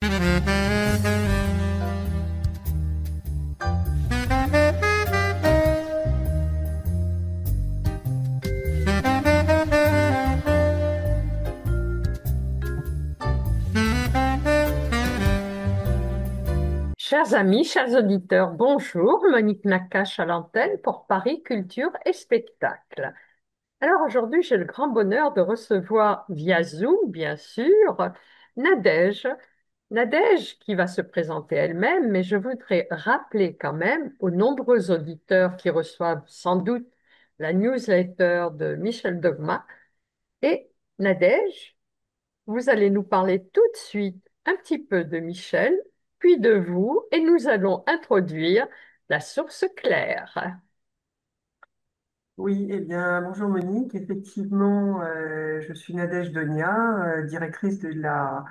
Chers amis, chers auditeurs, bonjour, Monique Nakache à l'antenne pour Paris Culture et Spectacle. Alors aujourd'hui, j'ai le grand bonheur de recevoir via Zoom, bien sûr, Nadège. Nadège qui va se présenter elle-même, mais je voudrais rappeler quand même aux nombreux auditeurs qui reçoivent sans doute la newsletter de Michel Dogma. Et Nadège, vous allez nous parler tout de suite un petit peu de Michel, puis de vous, et nous allons introduire la source claire. Oui, eh bien, bonjour Monique. Effectivement, je suis Nadège Donia, directrice de la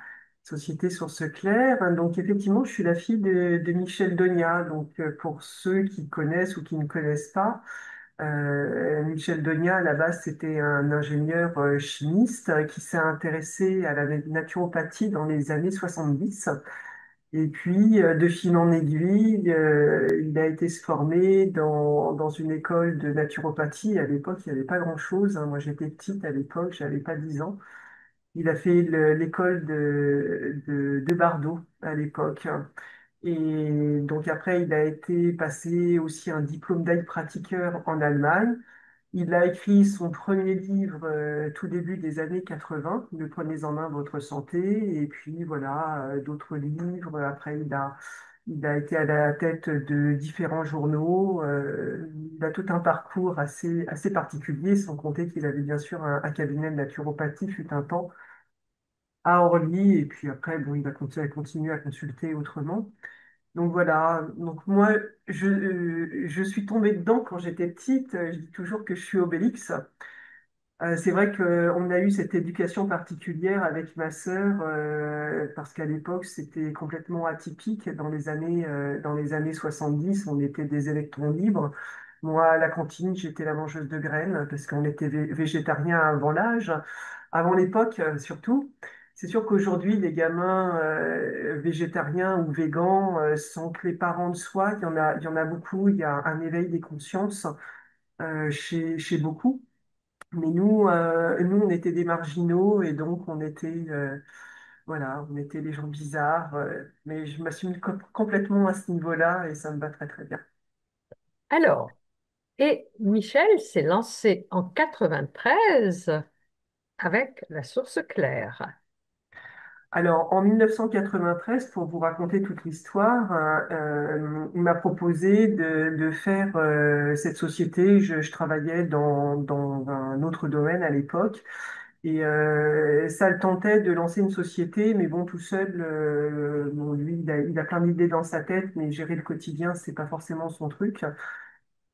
société Source Claire. Donc, effectivement, je suis la fille de Michel Donia. Donc, pour ceux qui connaissent ou qui ne connaissent pas, Michel Donia, à la base, c'était un ingénieur chimiste qui s'est intéressé à la naturopathie dans les années 70. Et puis, de fil en aiguille, il a été se former dans une école de naturopathie. À l'époque, il n'y avait pas grand-chose, hein. Moi, j'étais petite à l'époque, j'avais pas 10 ans. Il a fait l'école de Bordeaux à l'époque. Et donc après, il a été passé aussi un diplôme d'aide pratiqueur en Allemagne. Il a écrit son premier livre tout début des années 80, Le Prenez en main votre santé, et puis voilà, d'autres livres. Après, il a été à la tête de différents journaux. Il a tout un parcours assez particulier, sans compter qu'il avait bien sûr un cabinet de naturopathie, fut un temps, à Orly, et puis après, bon, il a continué à consulter autrement. Donc voilà, donc moi, je suis tombée dedans quand j'étais petite. Je dis toujours que je suis Obélix. C'est vrai qu'on a eu cette éducation particulière avec ma sœur parce qu'à l'époque c'était complètement atypique. Dans les années 70, on était des électrons libres. Moi, à la cantine, j'étais la mangeuse de graines parce qu'on était végétarien avant l'âge, avant l'époque surtout. C'est sûr qu'aujourd'hui, les gamins végétariens ou végans, sans que les parents le soient, il y en a beaucoup. Il y a un éveil des consciences chez beaucoup. Mais nous, on était des marginaux et donc voilà, on était des gens bizarres. Mais je m'assume complètement à ce niveau-là et ça me va très très bien. Alors, et Michel s'est lancé en 93 avec la source claire. Alors, en 1993, pour vous raconter toute l'histoire, il m'a proposé de faire cette société. Je travaillais dans un autre domaine à l'époque. Et ça le tentait de lancer une société, mais bon, tout seul, bon, lui, il a plein d'idées dans sa tête, mais gérer le quotidien, c'est pas forcément son truc.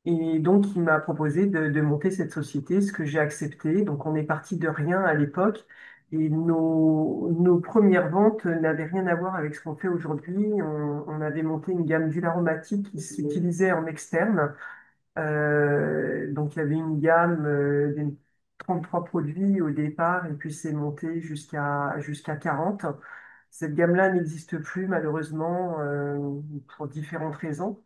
Et donc, il m'a proposé de monter cette société, ce que j'ai accepté. Donc, on est parti de rien à l'époque. Et nos premières ventes n'avaient rien à voir avec ce qu'on fait aujourd'hui. On avait monté une gamme d'huiles aromatiques qui s'utilisait en externe. Donc, il y avait une gamme de 33 produits au départ, et puis c'est monté jusqu'à 40. Cette gamme-là n'existe plus, malheureusement, pour différentes raisons.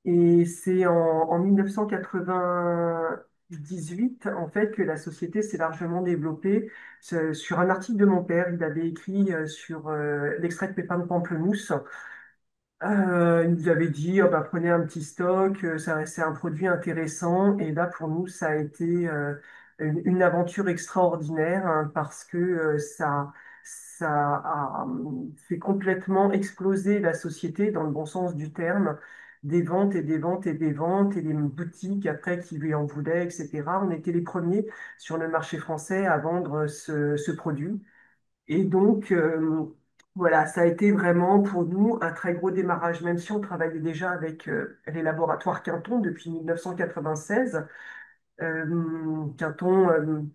Et c'est en 1998, en fait, que la société s'est largement développée. Sur un article de mon père, il avait écrit sur l'extrait de pépins de pamplemousse. Il nous avait dit, oh, bah, prenez un petit stock, c'est un produit intéressant. Et là, pour nous, ça a été une aventure extraordinaire hein, parce que ça a fait complètement exploser la société dans le bon sens du terme. Des ventes et des ventes et des ventes et des boutiques après qui lui en voulaient, etc. On était les premiers sur le marché français à vendre ce produit. Et donc, voilà, ça a été vraiment pour nous un très gros démarrage, même si on travaillait déjà avec les laboratoires Quinton depuis 1996. Quinton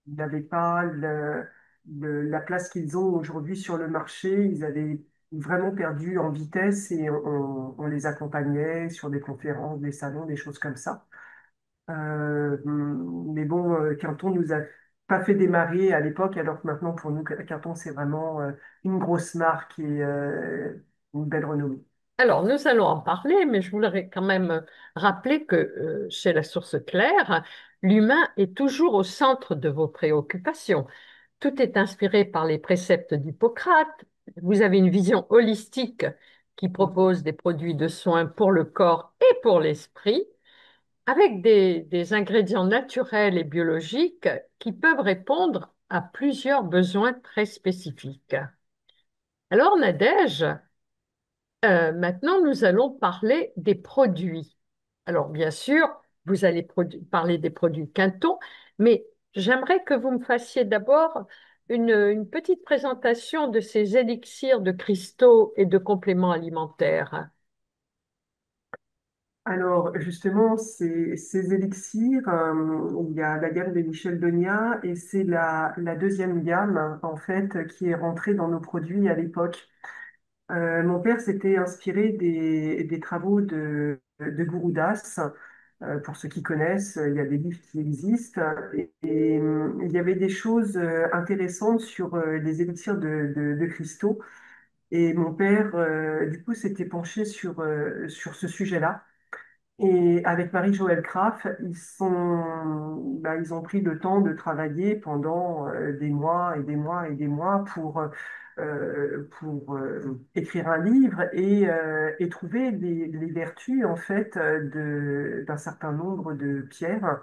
n'avait pas la place qu'ils ont aujourd'hui sur le marché. Ils avaient vraiment perdu en vitesse et on les accompagnait sur des conférences, des salons, des choses comme ça. Mais bon, Quinton nous a pas fait démarrer à l'époque, alors que maintenant, pour nous, Carton, c'est vraiment une grosse marque et une belle renommée. Alors, nous allons en parler, mais je voudrais quand même rappeler que chez la Source Claire, l'humain est toujours au centre de vos préoccupations. Tout est inspiré par les préceptes d'Hippocrate. Vous avez une vision holistique qui propose des produits de soins pour le corps et pour l'esprit, avec des ingrédients naturels et biologiques qui peuvent répondre à plusieurs besoins très spécifiques. Alors, Nadège, maintenant, nous allons parler des produits. Alors, bien sûr, vous allez parler des produits Quinton, mais j'aimerais que vous me fassiez d'abord une petite présentation de ces élixirs de cristaux et de compléments alimentaires. Alors, justement, ces élixirs, il y a la gamme de Michel Donia et c'est la deuxième gamme, en fait, qui est rentrée dans nos produits à l'époque. Mon père s'était inspiré des travaux de Gouroudas. Pour ceux qui connaissent, il y a des livres qui existent et il y avait des choses intéressantes sur les élixirs de cristaux. Et mon père, du coup, s'était penché sur ce sujet-là. Et avec Marie-Joëlle Craft, ils ont pris le temps de travailler pendant des mois et des mois et des mois pour écrire un livre et trouver les vertus en fait d'un certain nombre de pierres.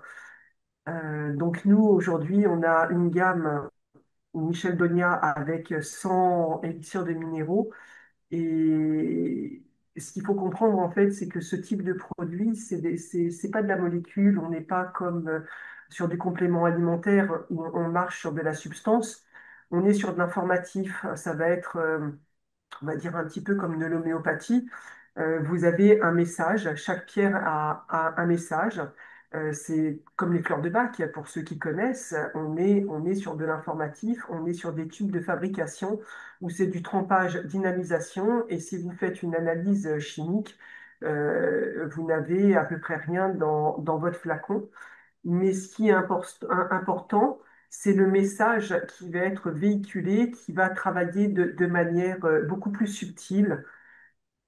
Donc nous, aujourd'hui, on a une gamme Michel Donia avec 100 élixirs de minéraux et ce qu'il faut comprendre, en fait, c'est que ce type de produit, c'est pas de la molécule, on n'est pas comme sur du complément alimentaire où on marche sur de la substance, on est sur de l'informatif. Ça va être on va dire un petit peu comme de l'homéopathie. Vous avez un message, chaque pierre a un message. C'est comme les fleurs de Bach, pour ceux qui connaissent, on est sur de l'informatif, on est sur des tubes de fabrication où c'est du trempage, dynamisation, et si vous faites une analyse chimique, vous n'avez à peu près rien dans votre flacon. Mais ce qui est important, c'est le message qui va être véhiculé, qui va travailler de manière beaucoup plus subtile.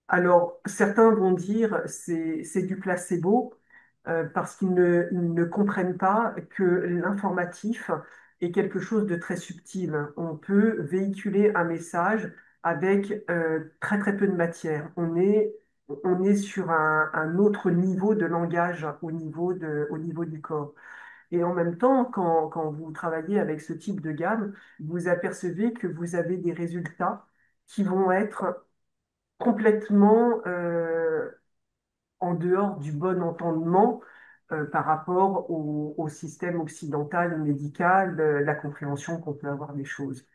Alors, certains vont dire c'est du placebo parce ils ne comprennent pas que l'informatif est quelque chose de très subtil. On peut véhiculer un message avec très très peu de matière. On est sur un autre niveau de langage au niveau du corps. Et en même temps, quand vous travaillez avec ce type de gamme, vous apercevez que vous avez des résultats qui vont être complètement en dehors du bon entendement par rapport au système occidental médical, la compréhension qu'on peut avoir des choses.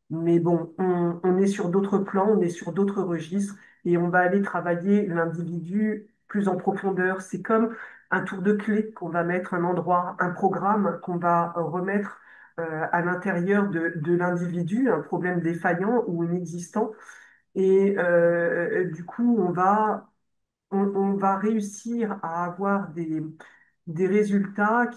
Mais bon, on est sur d'autres plans, on est sur d'autres registres et on va aller travailler l'individu plus en profondeur. C'est comme un tour de clé qu'on va mettre un endroit, un programme qu'on va remettre à l'intérieur de l'individu, un problème défaillant ou inexistant. Et du coup, on va réussir à avoir des résultats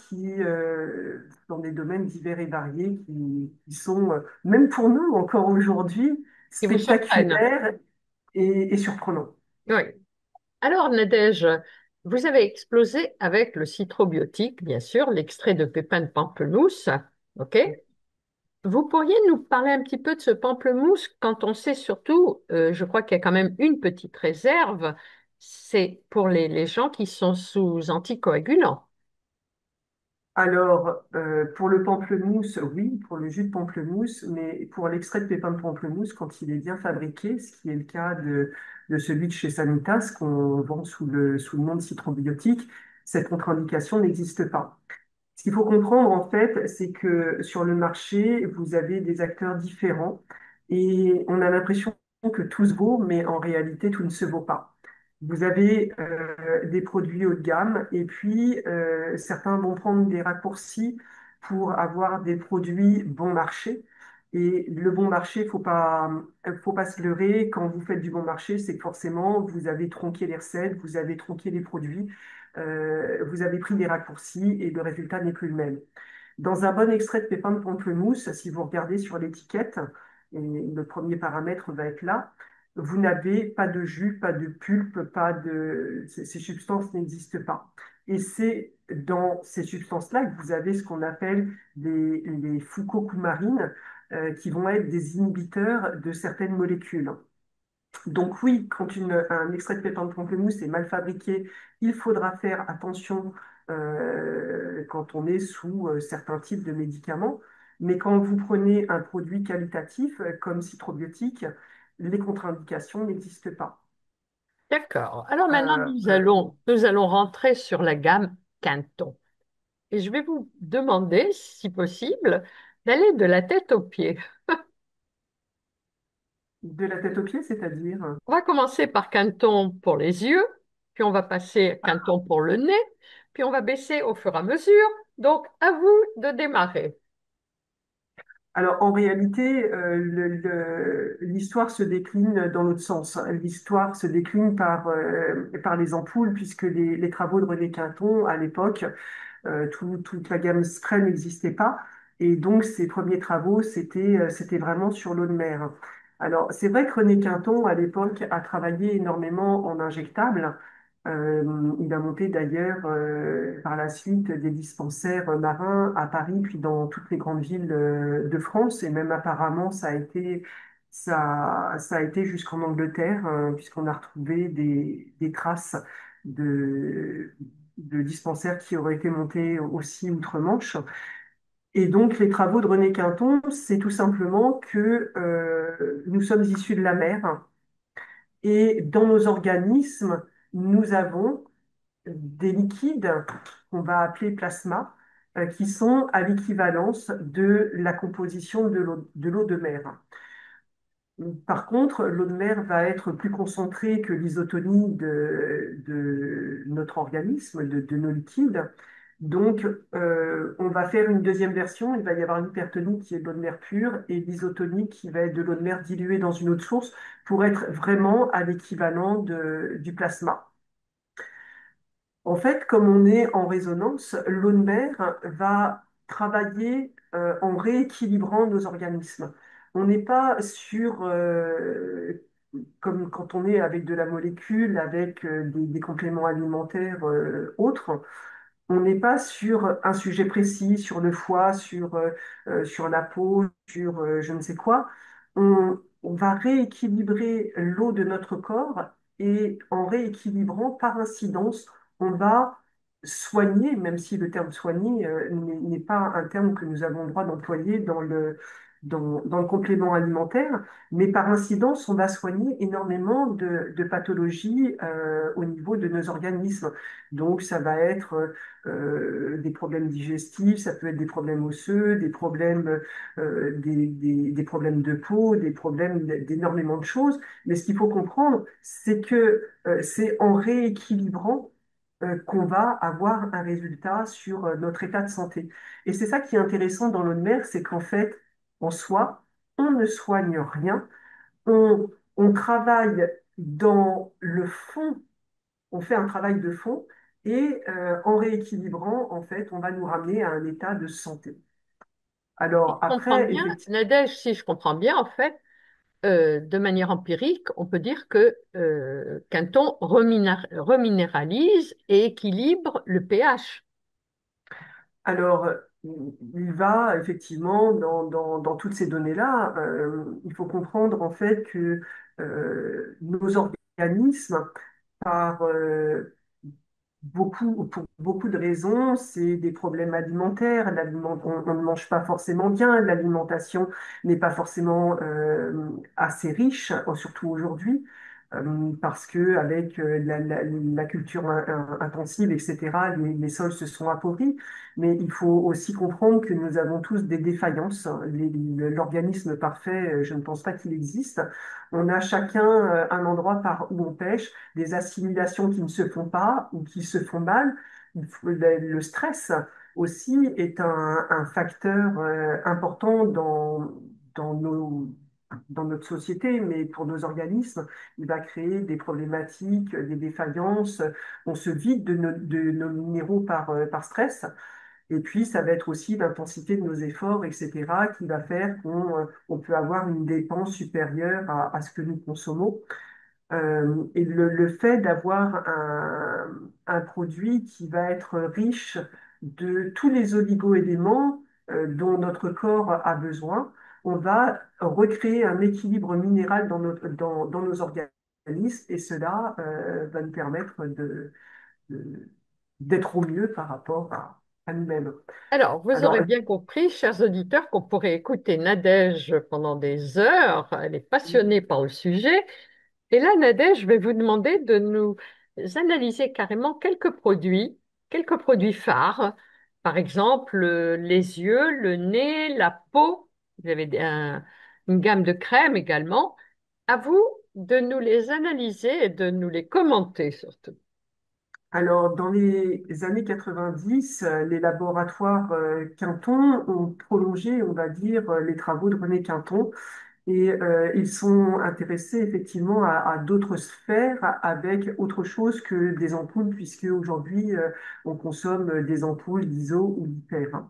dans des domaines divers et variés, qui sont, même pour nous, encore aujourd'hui, Qui vous surprennent. spectaculaires et surprenants. Oui. Alors, Nadège, vous avez explosé avec le citrobiotique, bien sûr, l'extrait de pépins de pamplemousse. OK? Vous pourriez nous parler un petit peu de ce pamplemousse quand on sait surtout, je crois qu'il y a quand même une petite réserve, c'est pour les gens qui sont sous anticoagulants. Alors, pour le pamplemousse, oui, pour le jus de pamplemousse, mais pour l'extrait de pépins de pamplemousse, quand il est bien fabriqué, ce qui est le cas de celui de chez Sanitas qu'on vend sous le nom de citrobiotique, cette contre-indication n'existe pas. Ce qu'il faut comprendre, en fait, c'est que sur le marché, vous avez des acteurs différents et on a l'impression que tout se vaut, mais en réalité, tout ne se vaut pas. Vous avez des produits haut de gamme et puis certains vont prendre des raccourcis pour avoir des produits bon marché. Et le bon marché, faut pas se leurrer. Quand vous faites du bon marché, c'est que forcément, vous avez tronqué les recettes, vous avez tronqué les produits, vous avez pris des raccourcis et le résultat n'est plus le même. Dans un bon extrait de pépins de pamplemousse, si vous regardez sur l'étiquette, et le premier paramètre va être là, vous n'avez pas de jus, pas de pulpe, pas de... Ces substances n'existent pas. Et c'est dans ces substances-là que vous avez ce qu'on appelle les fucocoumarines, qui vont être des inhibiteurs de certaines molécules. Donc oui, quand un extrait de pépins de pamplemousse est mal fabriqué, il faudra faire attention quand on est sous certains types de médicaments. Mais quand vous prenez un produit qualitatif comme Citrobiotique, les contre-indications n'existent pas. D'accord. Alors maintenant, Euh, nous euh, allons, nous allons rentrer sur la gamme Quinton. Et je vais vous demander, si possible, d'aller de la tête aux pieds. de la tête aux pieds, c'est-à-dire... On va commencer par Quinton pour les yeux, puis on va passer à Quinton pour le nez, puis on va baisser au fur et à mesure. Donc, à vous de démarrer. Alors, en réalité, l'histoire se décline dans l'autre sens. L'histoire se décline par les ampoules, puisque les travaux de René Quinton, à l'époque, toute la gamme Spray n'existait pas. Et donc, ses premiers travaux, c'était vraiment sur l'eau de mer. Alors, c'est vrai que René Quinton, à l'époque, a travaillé énormément en injectable. Il a monté d'ailleurs par la suite des dispensaires marins à Paris, puis dans toutes les grandes villes de France, et même apparemment ça a été jusqu'en Angleterre, puisqu'on a retrouvé des traces de, de dispensaires qui auraient été montés aussi outre-Manche. Et donc les travaux de René Quinton, c'est tout simplement que nous sommes issus de la mer, et dans nos organismes, nous avons des liquides qu'on va appeler plasma, qui sont à l'équivalence de la composition de l'eau de mer. Par contre, l'eau de mer va être plus concentrée que l'isotonie de notre organisme, de nos liquides. Donc, on va faire une deuxième version. Il va y avoir l'hypertonie qui est de l'eau de mer pure et l'isotonie qui va être de l'eau de mer diluée dans une autre source pour être vraiment à l'équivalent du plasma. En fait, comme on est en résonance, l'eau de mer va travailler en rééquilibrant nos organismes. On n'est pas sur, comme quand on est avec de la molécule, avec des compléments alimentaires autres, on n'est pas sur un sujet précis, sur le foie, sur la peau, sur je ne sais quoi. On va rééquilibrer l'eau de notre corps et en rééquilibrant par incidence, on va soigner, même si le terme soigner n'est pas un terme que nous avons le droit d'employer dans le complément alimentaire, mais par incidence, on va soigner énormément de pathologies au niveau de nos organismes. Donc, ça va être des problèmes digestifs, ça peut être des problèmes osseux, des problèmes de peau, des problèmes d'énormément de choses. Mais ce qu'il faut comprendre, c'est que c'est en rééquilibrant qu'on va avoir un résultat sur notre état de santé. Et c'est ça qui est intéressant dans l'eau de mer, c'est qu'en fait, en soi, on ne soigne rien, on travaille dans le fond, on fait un travail de fond et en rééquilibrant, en fait, on va nous ramener à un état de santé. Si Alors je comprends après, bien, effectivement, Nadège, si je comprends bien, en fait, de manière empirique, on peut dire que Quinton reminéralise et équilibre le pH. alors il va effectivement dans toutes ces données-là, il faut comprendre en fait que nos organismes, par pour beaucoup de raisons, c'est des problèmes alimentaires. On ne mange pas forcément bien, l'alimentation n'est pas forcément assez riche, surtout aujourd'hui, parce que avec la culture intensive, etc., les sols se sont appauvris. Mais il faut aussi comprendre que nous avons tous des défaillances. L'organisme parfait, je ne pense pas qu'il existe. On a chacun un endroit par où on pêche, des assimilations qui ne se font pas ou qui se font mal. Le stress aussi est un facteur important dans notre société, mais pour nos organismes, il va créer des problématiques, des défaillances. On se vide de nos minéraux par stress. Et puis, ça va être aussi l'intensité de nos efforts, etc., qui va faire qu'on peut avoir une dépense supérieure à ce que nous consommons. Et le fait d'avoir un produit qui va être riche de tous les oligo-éléments dont notre corps a besoin, on va recréer un équilibre minéral dans nos organismes et cela va nous permettre de- d'être au mieux par rapport à nous-mêmes. Alors, vous Alors, aurez bien compris, chers auditeurs, qu'on pourrait écouter Nadège pendant des heures. Elle est passionnée par le sujet. Et là, Nadège, je vais vous demander de nous analyser carrément quelques produits phares. Par exemple, les yeux, le nez, la peau. Vous avez une gamme de crèmes également. À vous de nous les analyser et de nous les commenter surtout. alors, dans les années 90, les laboratoires Quinton ont prolongé, on va dire, les travaux de René Quinton et ils sont intéressés effectivement à d'autres sphères avec autre chose que des ampoules, puisque aujourd'hui, on consomme des ampoules d'ISO ou d'hyper.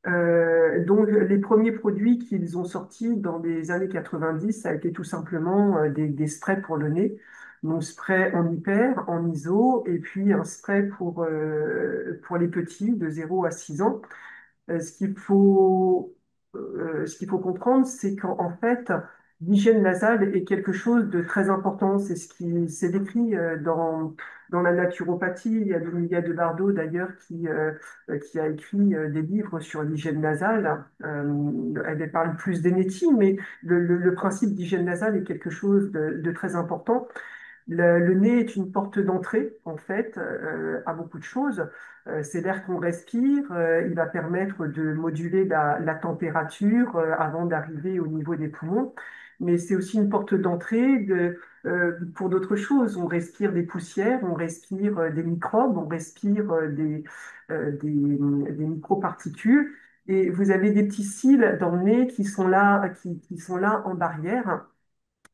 Donc, les premiers produits qu'ils ont sortis dans les années 90, ça a été tout simplement des sprays pour le nez. Donc, spray en hyper, en ISO, et puis un spray pour les petits de 0 à 6 ans. Ce qu'il faut comprendre, c'est qu'en fait, l'hygiène nasale est quelque chose de très important. C'est ce qui s'est décrit dans la naturopathie. Il y a Dominia de Bardot, d'ailleurs, qui a écrit des livres sur l'hygiène nasale. Elle parle plus d'énétique, mais le principe d'hygiène nasale est quelque chose de très important. Le nez est une porte d'entrée, en fait, à beaucoup de choses. C'est l'air qu'on respire. Il va permettre de moduler la température avant d'arriver au niveau des poumons. Mais c'est aussi une porte d'entrée pour d'autres choses. On respire des poussières, on respire des microbes, on respire des microparticules. Et vous avez des petits cils dans le nez qui sont là en barrière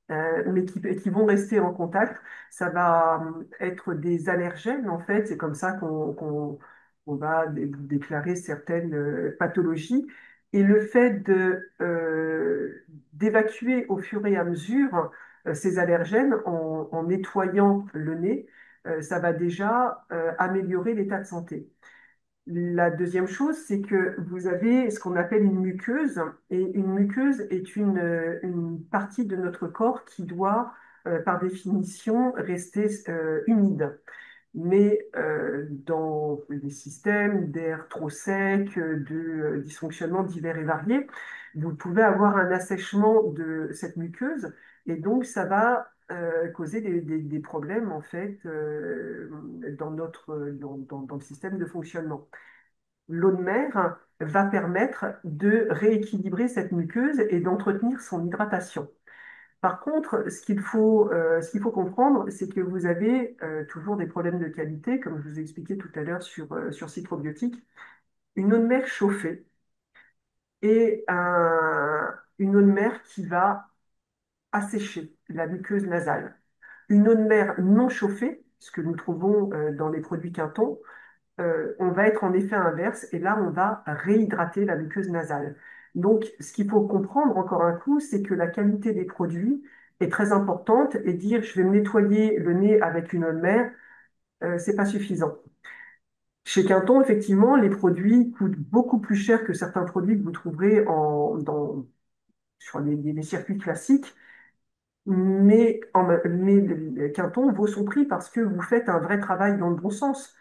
mais qui vont rester en contact. Ça va être des allergènes, en fait. C'est comme ça qu'on va déclarer certaines pathologies. Et le fait d'évacuer au fur et à mesure ces allergènes en nettoyant le nez, ça va déjà améliorer l'état de santé. La deuxième chose, c'est que vous avez ce qu'on appelle une muqueuse, et une muqueuse est une partie de notre corps qui doit, par définition, rester humide. Mais dans des systèmes d'air trop sec, de dysfonctionnements divers et variés, vous pouvez avoir un assèchement de cette muqueuse, et donc ça va causer des problèmes en fait dans le système de fonctionnement. L'eau de mer va permettre de rééquilibrer cette muqueuse et d'entretenir son hydratation. Par contre, ce qu'il faut comprendre, c'est que vous avez toujours des problèmes de qualité, comme je vous ai expliqué tout à l'heure sur Citrobiotique. Une eau de mer chauffée et une eau de mer qui va assécher la muqueuse nasale. Une eau de mer non chauffée, ce que nous trouvons dans les produits Quinton, on va être en effet inverse et là, on va réhydrater la muqueuse nasale. Donc, ce qu'il faut comprendre encore un coup, c'est que la qualité des produits est très importante et dire je vais me nettoyer le nez avec une eau de mer, c'est pas suffisant. Chez Quinton, effectivement, les produits coûtent beaucoup plus cher que certains produits que vous trouverez sur les circuits classiques. Mais le Quinton vaut son prix parce que vous faites un vrai travail dans le bon sens.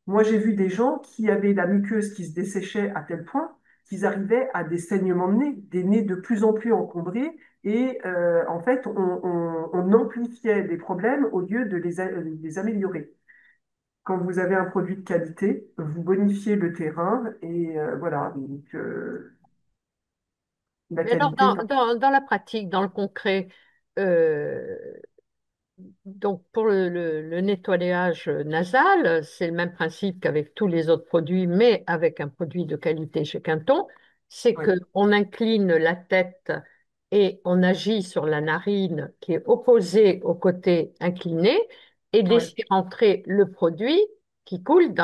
Moi, j'ai vu des gens qui avaient la muqueuse qui se desséchait à tel point qu'ils arrivaient à des saignements de nez, des nez de plus en plus encombrés, et en fait, on amplifiait des problèmes au lieu de les améliorer. Quand vous avez un produit de qualité, vous bonifiez le terrain, et voilà, donc la Mais alors, qualité. dans la pratique, dans le concret, euh, donc, pour le nettoyage nasal, c'est le même principe qu'avec tous les autres produits, mais avec un produit de qualité chez Quinton. C'est Oui, qu'on incline la tête et on agit sur la narine qui est opposée au côté incliné et oui, laisser entrer le produit qui coule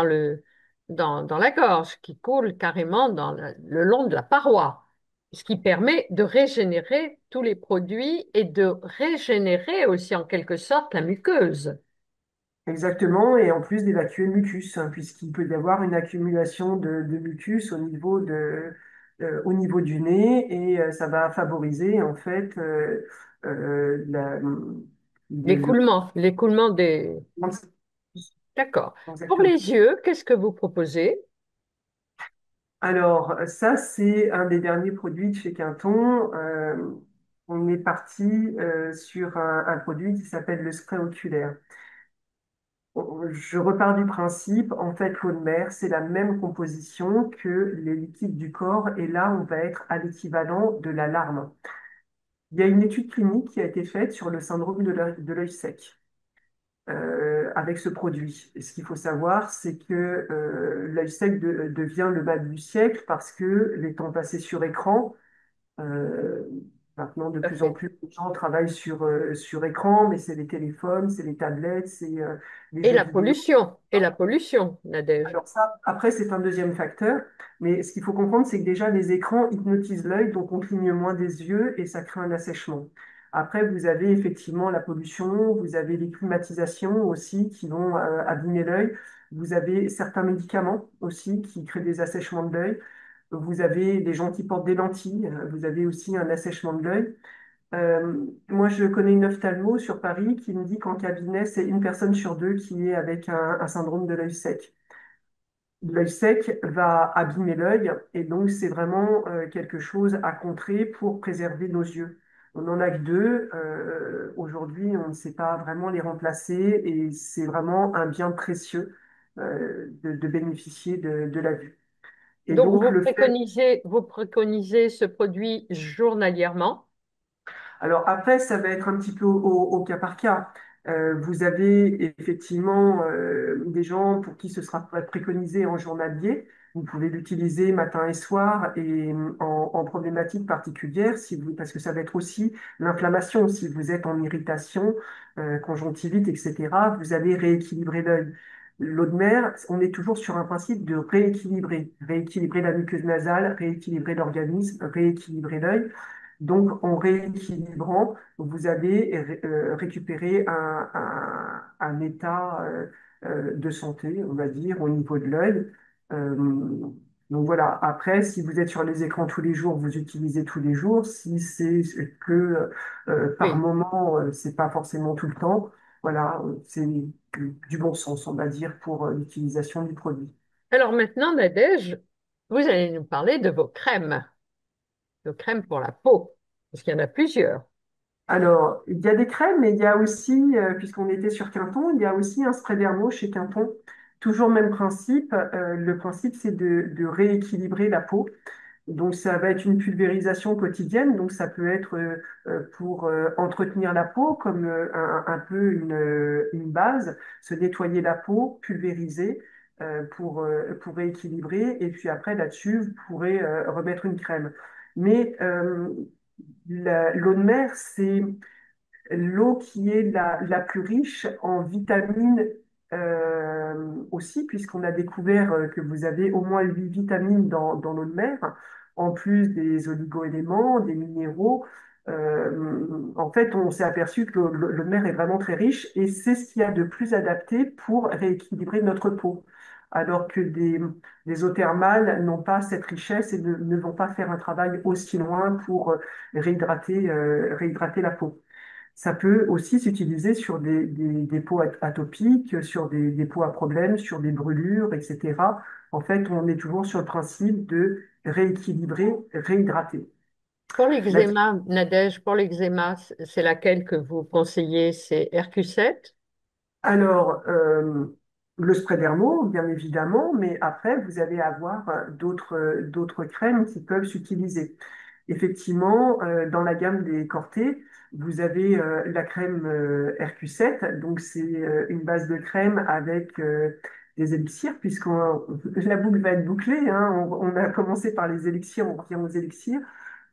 dans la gorge, qui coule carrément le long de la paroi, ce qui permet de régénérer tous les produits et de régénérer aussi en quelque sorte la muqueuse. Exactement, et en plus d'évacuer le mucus, hein, puisqu'il peut y avoir une accumulation de mucus au niveau du nez, et ça va favoriser en fait le- L'écoulement des... D'accord. Pour Exactement. les yeux, qu'est-ce que vous proposez? Alors, ça, c'est un des derniers produits de chez Quinton. On est parti sur un produit qui s'appelle le spray oculaire. Je repars du principe, en fait, l'eau de mer, c'est la même composition que les liquides du corps, et là, on va être à l'équivalent de la larme. Il y a une étude clinique qui a été faite sur le syndrome de l'œil sec avec ce produit. Et ce qu'il faut savoir, c'est que l'œil sec devient le mal du siècle parce que les temps passés sur écran, euh, maintenant, de Tout à plus en fait. plus de gens travaillent sur écran, mais c'est les téléphones, c'est les tablettes, c'est les Et jeux la vidéo. pollution, et la pollution, Nadège. Alors ça, après, c'est un deuxième facteur, mais ce qu'il faut comprendre, c'est que déjà, les écrans hypnotisent l'œil, donc on cligne moins des yeux et ça crée un assèchement. Après, vous avez effectivement la pollution, vous avez les climatisations aussi qui vont abîmer l'œil, vous avez certains médicaments aussi qui créent des assèchements de l'œil, vous avez des gens qui portent des lentilles, vous avez aussi un assèchement de l'œil. Moi, je connais une ophtalmo sur Paris qui me dit qu'en cabinet, c'est une personne sur deux qui est avec un syndrome de l'œil sec. L'œil sec va abîmer l'œil et donc c'est vraiment quelque chose à contrer pour préserver nos yeux. On n'en a que deux. Aujourd'hui, on ne sait pas vraiment les remplacer et c'est vraiment un bien précieux de bénéficier de la vue. Et Donc, donc le fait vous préconisez ce produit journalièrement. Alors après, ça va être un petit peu au cas par cas. Vous avez effectivement des gens pour qui ce sera préconisé en journalier. Vous pouvez l'utiliser matin et soir et en problématique particulière, parce que ça va être aussi l'inflammation. Si vous êtes en irritation, conjonctivite, etc., vous allez rééquilibrer l'œil. L'eau de mer, on est toujours sur un principe de rééquilibrer. Rééquilibrer la muqueuse nasale, rééquilibrer l'organisme, rééquilibrer l'œil. Donc, en rééquilibrant, vous allez récupérer un état de santé, on va dire, au niveau de l'œil. Euh, donc voilà. Après, si vous êtes sur les écrans tous les jours, vous utilisez tous les jours. Si c'est que par Oui. moment, c'est pas forcément tout le temps. Voilà, c'est du bon sens, on va dire, pour l'utilisation du produit. Alors maintenant, Nadège, vous allez nous parler de crèmes pour la peau, parce qu'il y en a plusieurs. Alors, il y a des crèmes, mais il y a aussi, puisqu'on était sur Quinton, il y a aussi un spray dermo chez Quinton. Toujours même principe. Le principe, c'est de rééquilibrer la peau. Donc, ça va être une pulvérisation quotidienne. Donc, ça peut être pour entretenir la peau comme un peu une base, se nettoyer la peau, pulvériser pour rééquilibrer. Et puis après, là-dessus, vous pourrez remettre une crème. Mais l'eau de mer, c'est l'eau qui est la plus riche en vitamines aussi, puisqu'on a découvert que vous avez au moins 8 vitamines dans l'eau de mer, en plus des oligo-éléments, des minéraux. En fait, on s'est aperçu que l'eau de mer est vraiment très riche et c'est ce qu'il y a de plus adapté pour rééquilibrer notre peau. Alors que des eaux thermales n'ont pas cette richesse et ne vont pas faire un travail aussi loin pour réhydrater la peau. Ça peut aussi s'utiliser sur des peaux atopiques, sur des peaux à problème, sur des brûlures, etc. En fait, on est toujours sur le principe de rééquilibrer, réhydrater. Pour La l'eczéma, Nadège, pour l'eczéma, c'est laquelle que vous conseillez? C'est RQ7? Alors, le spray dermo, bien évidemment, mais après, vous allez avoir d'autres crèmes qui peuvent s'utiliser. Effectivement, dans la gamme des Corté, vous avez la crème RQ7, donc c'est une base de crème avec des élixirs, la boucle va être bouclée, hein. On a commencé par les élixirs, on revient aux élixirs.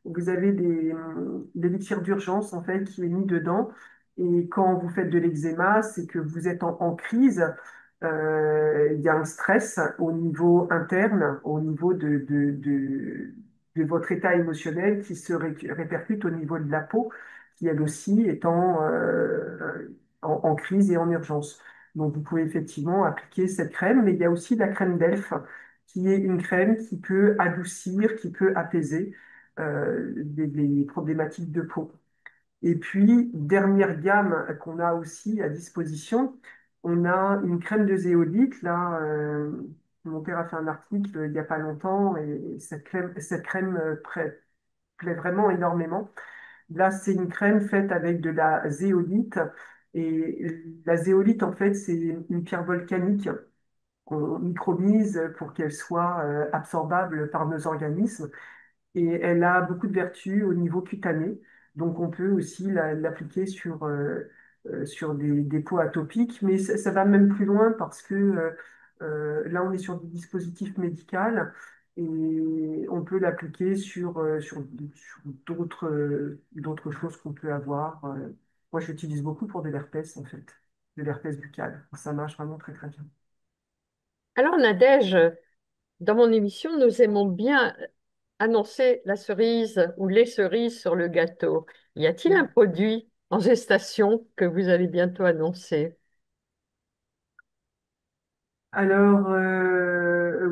Vous avez l'élixir d'urgence en fait qui est mis dedans. Et quand vous faites de l'eczéma, c'est que vous êtes en crise. il y a un stress au niveau interne, au niveau de votre état émotionnel qui se répercute au niveau de la peau, qui elle aussi est en crise et en urgence. Donc vous pouvez effectivement appliquer cette crème, mais il y a aussi la crème d'Elf, qui est une crème qui peut adoucir, qui peut apaiser des problématiques de peau. Et puis, dernière gamme qu'on a aussi à disposition, on a une crème de zéolite. Là, mon père a fait un article il n'y a pas longtemps et cette crème plaît vraiment énormément. Là, c'est une crème faite avec de la zéolite. Et la zéolite, en fait, c'est une pierre volcanique qu'on micronise pour qu'elle soit absorbable par nos organismes et elle a beaucoup de vertus au niveau cutané. Donc, on peut aussi l'appliquer sur des peaux atopiques, mais ça va même plus loin parce que là, on est sur du dispositif médical et on peut l'appliquer sur d'autres choses qu'on peut avoir. Moi, j'utilise beaucoup pour de l'herpès, en fait, de l'herpès buccal. Ça marche vraiment très, très bien. Alors, Nadège, dans mon émission, nous aimons bien annoncer la cerise ou les cerises sur le gâteau. Y a-t-il un produit en gestation que vous allez bientôt annoncer? Alors,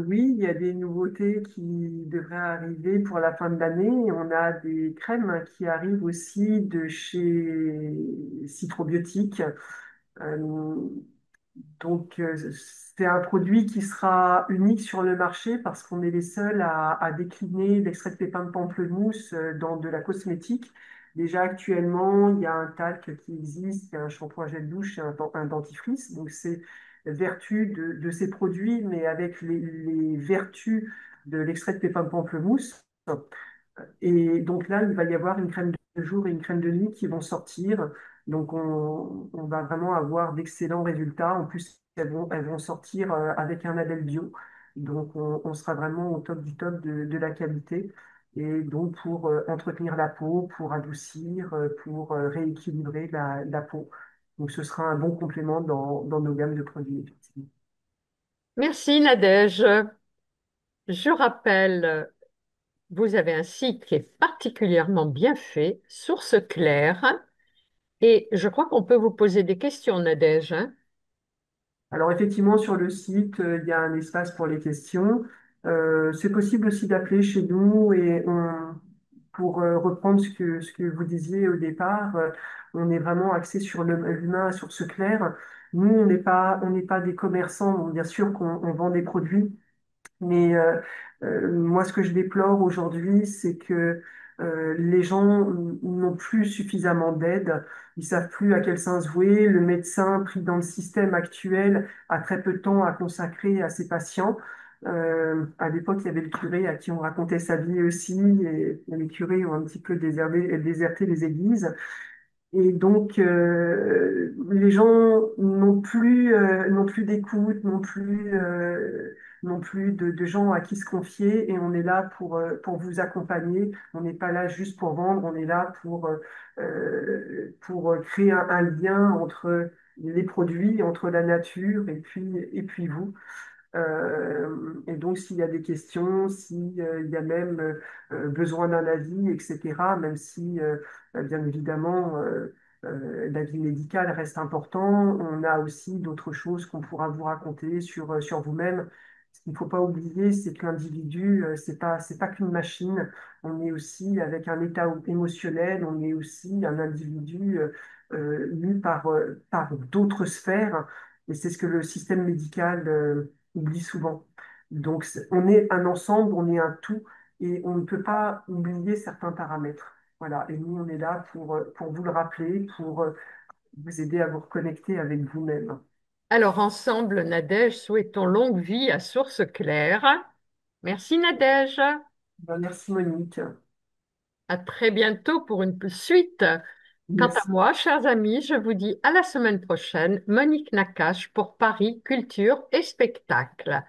oui, il y a des nouveautés qui devraient arriver pour la fin de l'année. On a des crèmes qui arrivent aussi de chez Citrobiotique. Euh, donc, c'est un produit qui sera unique sur le marché parce qu'on est les seuls à décliner l'extrait de pépins de pamplemousse dans de la cosmétique. Déjà actuellement, il y a un talc qui existe, il y a un shampoing gel douche et un dentifrice. Donc, c'est vertu de ces produits, mais avec les vertus de l'extrait de pépins de pamplemousse. Et donc là, il va y avoir une crème de jour et une crème de nuit qui vont sortir. Donc on va vraiment avoir d'excellents résultats. En plus, elles vont sortir avec un label bio. Donc on sera vraiment au top du top de la qualité. Et donc pour entretenir la peau, pour adoucir, pour rééquilibrer la peau. Donc ce sera un bon complément dans nos gammes de produits, effectivement. Merci, Nadège. Je rappelle, vous avez un site qui est particulièrement bien fait, Source Claire, et je crois qu'on peut vous poser des questions, Nadège, hein. Alors effectivement, sur le site, il y a un espace pour les questions. C'est possible aussi d'appeler chez nous pour reprendre ce que vous disiez au départ, on est vraiment axé sur l'humain, sur ce clair. Nous, on n'est pas des commerçants. Bon, bien sûr qu'on vend des produits, mais moi, ce que je déplore aujourd'hui, c'est que les gens n'ont plus suffisamment d'aide. Ils savent plus à quel sens vouer. Le médecin pris dans le système actuel a très peu de temps à consacrer à ses patients. À l'époque, il y avait le curé à qui on racontait sa vie aussi, et les curés ont un petit peu déserté les églises. Et donc, les gens n'ont plus d'écoute, n'ont plus de gens à qui se confier, et on est là pour vous accompagner. On n'est pas là juste pour vendre, on est là pour créer un lien entre les produits, entre la nature et puis vous. Et donc, s'il y a des questions, s'il y a même besoin d'un avis, etc., même si, bien évidemment, l'avis médical reste important, on a aussi d'autres choses qu'on pourra vous raconter sur vous-même. Ce qu'il ne faut pas oublier, c'est que l'individu, c'est pas qu'une machine. On est aussi avec un état émotionnel, on est aussi un individu mu par d'autres sphères. Et c'est ce que le système médical oublie souvent. Donc, on est un ensemble, on est un tout, et on ne peut pas oublier certains paramètres. Voilà, et nous, on est là pour vous le rappeler, pour vous aider à vous reconnecter avec vous-même. Alors, ensemble, Nadège, souhaitons longue vie à Source Claire. Merci, Nadège. Ben, merci Monique. À très bientôt pour une suite. Quant à Merci. moi, chers amis, je vous dis à la semaine prochaine. Monique Nakache pour Paris Culture et Spectacle.